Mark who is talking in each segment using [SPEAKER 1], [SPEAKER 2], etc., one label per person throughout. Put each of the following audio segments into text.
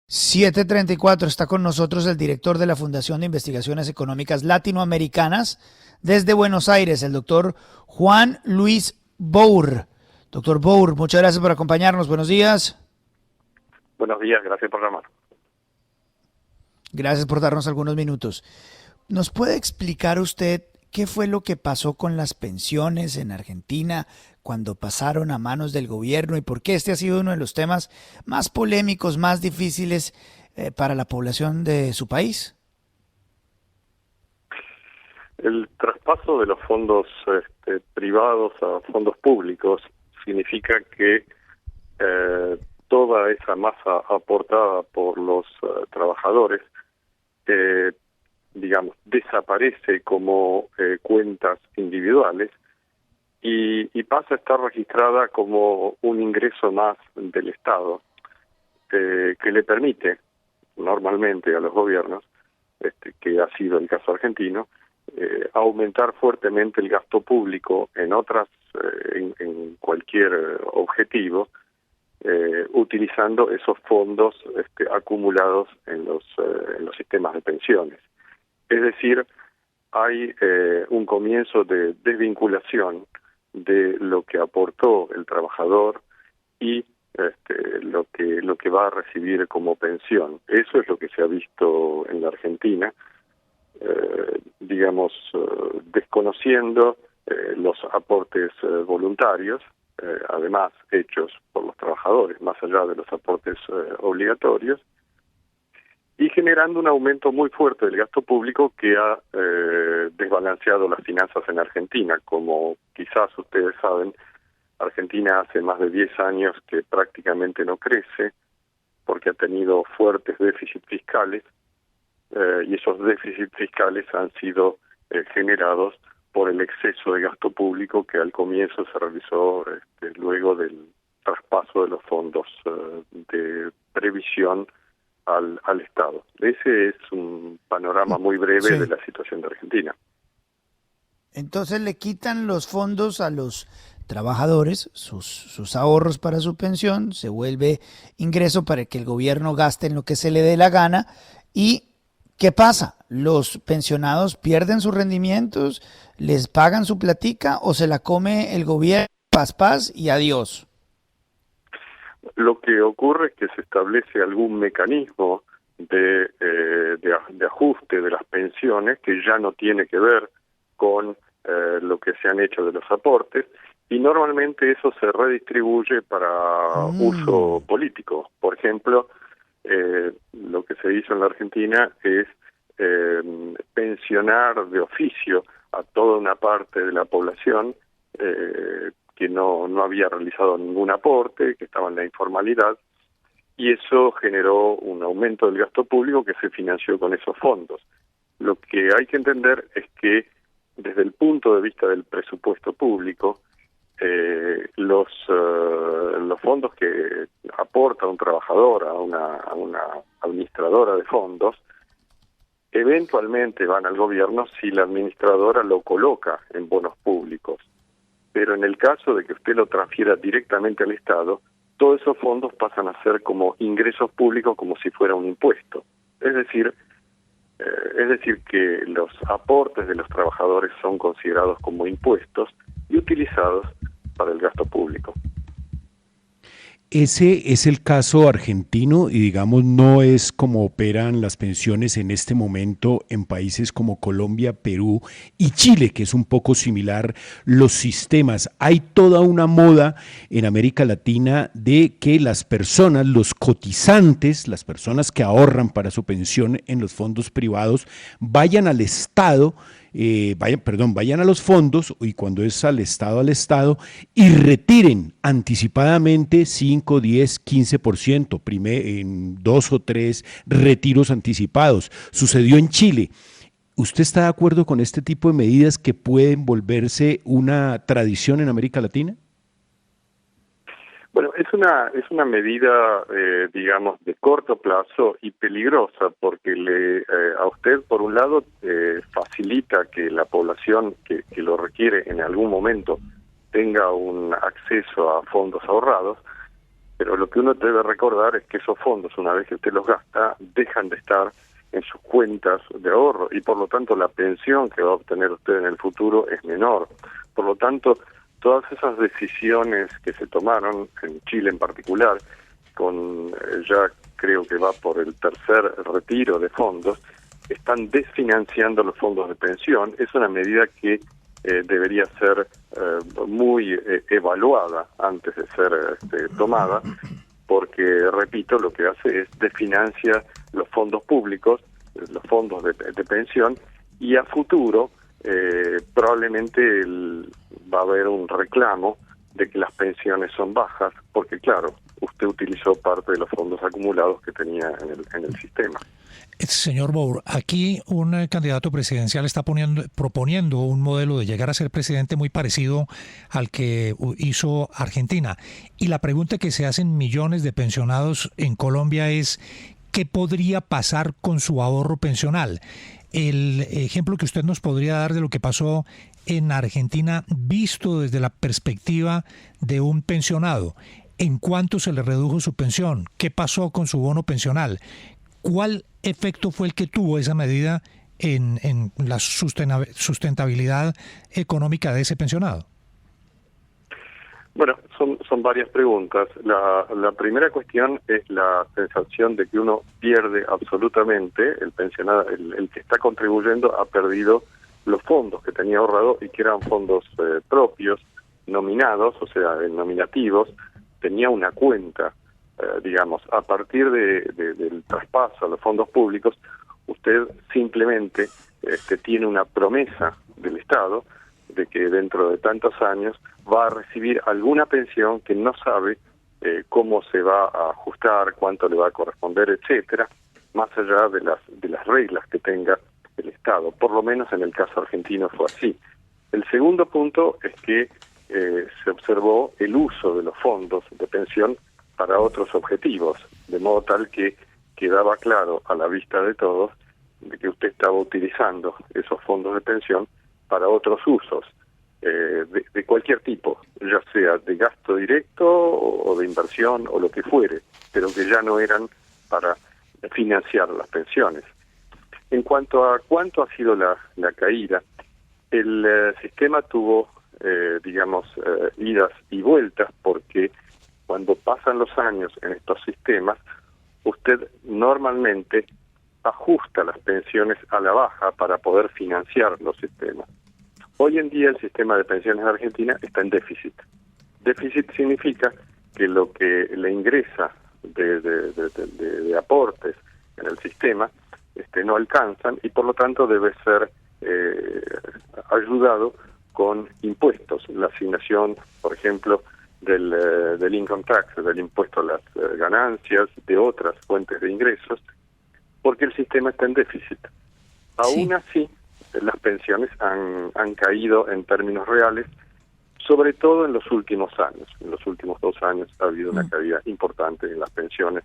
[SPEAKER 1] 7:34 está con nosotros el director de la Fundación de Investigaciones Económicas Latinoamericanas desde Buenos Aires, el doctor Juan Luis Bour. Doctor Bour, muchas gracias por acompañarnos. Buenos días.
[SPEAKER 2] Buenos días, gracias por llamar.
[SPEAKER 1] Gracias por darnos algunos minutos. ¿Nos puede explicar usted qué fue lo que pasó con las pensiones en Argentina cuando pasaron a manos del gobierno y por qué este ha sido uno de los temas más polémicos, más difíciles para la población de su país?
[SPEAKER 2] El traspaso de los fondos privados a fondos públicos significa que toda esa masa aportada por los trabajadores, desaparece como cuentas individuales y pasa a estar registrada como un ingreso más del Estado que le permite normalmente a los gobiernos, que ha sido el caso argentino, aumentar fuertemente el gasto público en cualquier objetivo, utilizando esos fondos acumulados en los sistemas de pensiones. Es decir, hay un comienzo de desvinculación de lo que aportó el trabajador y lo que va a recibir como pensión. Eso es lo que se ha visto en la Argentina, desconociendo los aportes voluntarios, además hechos por los trabajadores, más allá de los aportes obligatorios, y generando un aumento muy fuerte del gasto público que ha desbalanceado las finanzas en Argentina. Como quizás ustedes saben, Argentina hace más de 10 años que prácticamente no crece porque ha tenido fuertes déficits fiscales, y esos déficits fiscales han sido generados por el exceso de gasto público que al comienzo se realizó luego del traspaso de los fondos de previsión al Estado. Ese es un panorama muy breve de la situación de Argentina.
[SPEAKER 1] Entonces le quitan los fondos a los trabajadores, sus ahorros para su pensión, se vuelve ingreso para que el gobierno gaste en lo que se le dé la gana. ¿Y qué pasa? ¿Los pensionados pierden sus rendimientos, les pagan su platica o se la come el gobierno, paz y adiós?
[SPEAKER 2] Lo que ocurre es que se establece algún mecanismo de ajuste de las pensiones que ya no tiene que ver con lo que se han hecho de los aportes, y normalmente eso se redistribuye para uso político. Por ejemplo, lo que se hizo en la Argentina es pensionar de oficio a toda una parte de la población que no había realizado ningún aporte, que estaba en la informalidad, y eso generó un aumento del gasto público que se financió con esos fondos. Lo que hay que entender es que desde el punto de vista del presupuesto público, los fondos que aporta un trabajador a una administradora de fondos eventualmente van al gobierno si la administradora lo coloca en bonos públicos. Pero en el caso de que usted lo transfiera directamente al Estado, todos esos fondos pasan a ser como ingresos públicos, como si fuera un impuesto. Es decir que los aportes de los trabajadores son considerados como impuestos y utilizados para el gasto público.
[SPEAKER 3] Ese es el caso argentino y digamos no es como operan las pensiones en este momento en países como Colombia, Perú y Chile, que es un poco similar los sistemas. Hay toda una moda en América Latina de que las personas, los cotizantes, las personas que ahorran para su pensión en los fondos privados, vayan al Estado, vayan a los fondos, y cuando es al Estado, y retiren anticipadamente 5, 10, 15%, en 2 o 3 retiros anticipados. Sucedió en Chile. ¿Usted está de acuerdo con este tipo de medidas que pueden volverse una tradición en América Latina?
[SPEAKER 2] Bueno, es una medida, de corto plazo y peligrosa, porque a usted, por un lado, facilita que la población que lo requiere en algún momento tenga un acceso a fondos ahorrados, Pero lo que uno debe recordar es que esos fondos, una vez que usted los gasta, dejan de estar en sus cuentas de ahorro y por lo tanto la pensión que va a obtener usted en el futuro es menor. Por lo tanto, todas esas decisiones que se tomaron, en Chile en particular, con ya creo que va por el tercer retiro de fondos, están desfinanciando los fondos de pensión. Es una medida que debería ser muy evaluada antes de ser tomada, porque, repito, lo que hace es desfinancia los fondos públicos, los fondos de pensión, y a futuro probablemente va a haber un reclamo de que las pensiones son bajas, porque claro, usted utilizó parte de los fondos acumulados que tenía en el sistema.
[SPEAKER 4] Señor Moore, aquí un candidato presidencial está proponiendo un modelo de llegar a ser presidente muy parecido al que hizo Argentina. Y la pregunta que se hacen millones de pensionados en Colombia es, ¿qué podría pasar con su ahorro pensional? El ejemplo que usted nos podría dar de lo que pasó en Argentina, visto desde la perspectiva de un pensionado. ¿En cuánto se le redujo su pensión? ¿Qué pasó con su bono pensional? ¿Cuál efecto fue el que tuvo esa medida en la sustentabilidad económica de ese pensionado?
[SPEAKER 2] Bueno, son varias preguntas. La primera cuestión es la sensación de que uno pierde absolutamente, el pensionado, el que está contribuyendo ha perdido los fondos que tenía ahorrado y que eran fondos propios, nominados, o sea, nominativos, tenía una cuenta. Digamos, a partir del traspaso a los fondos públicos, usted simplemente tiene una promesa del Estado de que dentro de tantos años va a recibir alguna pensión que no sabe cómo se va a ajustar, cuánto le va a corresponder, etcétera, más allá de las reglas que tenga el Estado. Por lo menos en el caso argentino fue así. El segundo punto es que se observó el uso de los fondos de pensión para otros objetivos, de modo tal que quedaba claro a la vista de todos de que usted estaba utilizando esos fondos de pensión para otros usos, de cualquier tipo, ya sea de gasto directo o de inversión o lo que fuere, pero que ya no eran para financiar las pensiones. En cuanto a cuánto ha sido la caída, el sistema tuvo, idas y vueltas, porque cuando pasan los años en estos sistemas, usted normalmente ajusta las pensiones a la baja para poder financiar los sistemas. Hoy en día el sistema de pensiones de Argentina está en déficit. Déficit significa que lo que le ingresa de aportes en el sistema no alcanzan y por lo tanto debe ser ayudado con impuestos. La asignación, por ejemplo, del income tax, del impuesto a las ganancias, de otras fuentes de ingresos, porque el sistema está en déficit. Aún así, las pensiones han caído en términos reales, sobre todo en los últimos años. En los últimos 2 años ha habido una caída importante en las pensiones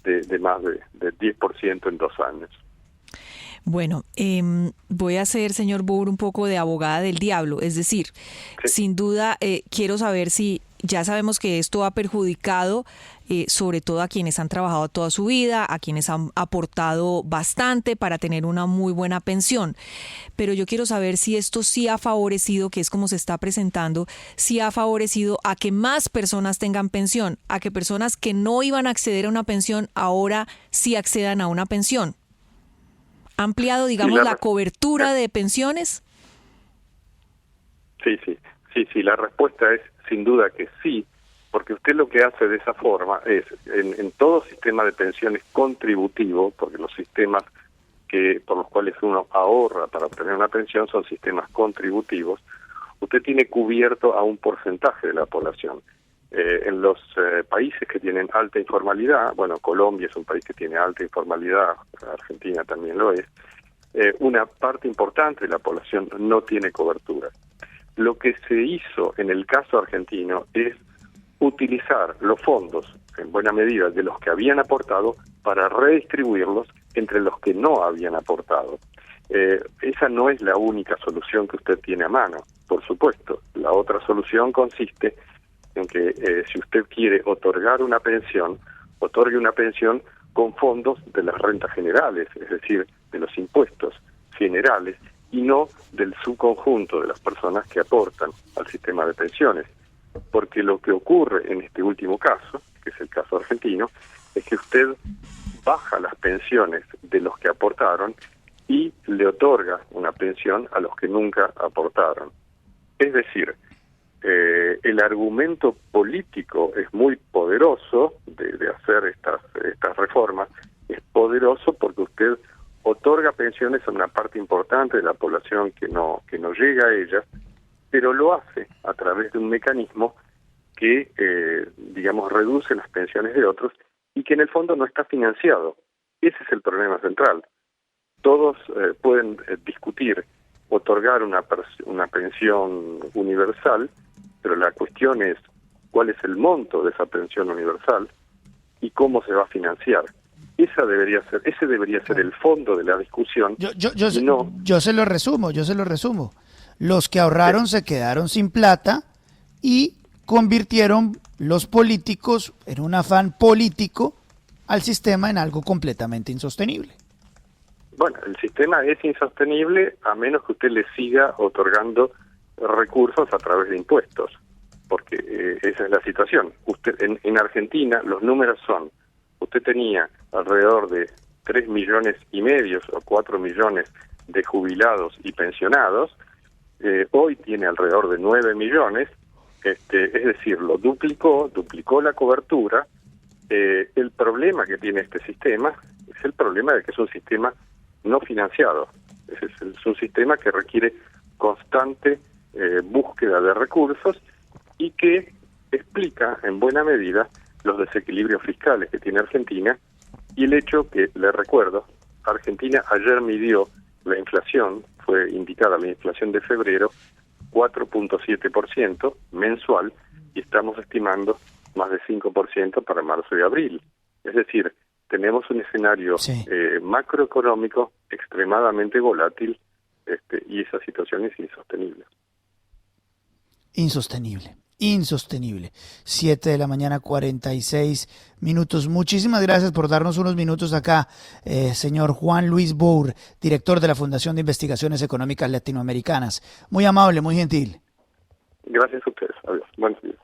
[SPEAKER 2] de más de 10% en 2 años.
[SPEAKER 5] Bueno, voy a ser, señor Bour, un poco de abogada del diablo. Es decir, sin duda, quiero saber si ya sabemos que esto ha perjudicado sobre todo a quienes han trabajado toda su vida, a quienes han aportado bastante para tener una muy buena pensión. Pero yo quiero saber si esto sí ha favorecido, que es como se está presentando, si ha favorecido a que más personas tengan pensión, a que personas que no iban a acceder a una pensión ahora sí accedan a una pensión. ¿Ha ampliado, digamos, la cobertura de pensiones?
[SPEAKER 2] Sí, la respuesta es sin duda que sí, porque usted lo que hace de esa forma es, en todo sistema de pensiones contributivo, porque los sistemas por los cuales uno ahorra para obtener una pensión son sistemas contributivos, usted tiene cubierto a un porcentaje de la población. En los países que tienen alta informalidad, bueno, Colombia es un país que tiene alta informalidad, Argentina también lo es, una parte importante de la población no tiene cobertura. Lo que se hizo en el caso argentino es utilizar los fondos, en buena medida, de los que habían aportado para redistribuirlos entre los que no habían aportado. Esa no es la única solución que usted tiene a mano, por supuesto. La otra solución consiste en que si usted quiere otorgar una pensión, otorgue una pensión con fondos de las rentas generales, es decir, de los impuestos generales, y no del subconjunto de las personas que aportan al sistema de pensiones. Porque lo que ocurre en este último caso, que es el caso argentino, es que usted baja las pensiones de los que aportaron y le otorga una pensión a los que nunca aportaron. Es decir, el argumento político es muy poderoso de hacer estas reformas, es poderoso porque usted otorga pensiones a una parte importante de la población que no llega a ellas, pero lo hace a través de un mecanismo que, digamos, reduce las pensiones de otros y que en el fondo no está financiado. Ese es el problema central. Todos pueden discutir otorgar una pensión universal, pero la cuestión es cuál es el monto de esa pensión universal y cómo se va a financiar. Ese debería ser el fondo de la discusión.
[SPEAKER 1] Yo se lo resumo. Los que ahorraron se quedaron sin plata y convirtieron los políticos en un afán político al sistema en algo completamente insostenible.
[SPEAKER 2] Bueno, el sistema es insostenible a menos que usted le siga otorgando recursos a través de impuestos, porque esa es la situación. Usted en Argentina los números son, usted tenía alrededor de 3,5 millones o 4 millones de jubilados y pensionados, hoy tiene alrededor de 9 millones, es decir, lo duplicó la cobertura. El problema que tiene este sistema es el problema de que es un sistema no financiado. Es un sistema que requiere constante búsqueda de recursos y que explica en buena medida los desequilibrios fiscales que tiene Argentina y el hecho que, le recuerdo, Argentina ayer midió la inflación, fue indicada la inflación de febrero, 4.7% mensual, y estamos estimando más de 5% para marzo y abril. Es decir, tenemos un escenario macroeconómico extremadamente volátil, y esa situación es insostenible.
[SPEAKER 1] Insostenible. 7 de la mañana, 46 minutos. Muchísimas gracias por darnos unos minutos acá, señor Juan Luis Bour, director de la Fundación de Investigaciones Económicas Latinoamericanas. Muy amable, muy gentil.
[SPEAKER 2] Gracias a ustedes. Adiós. Buenos días.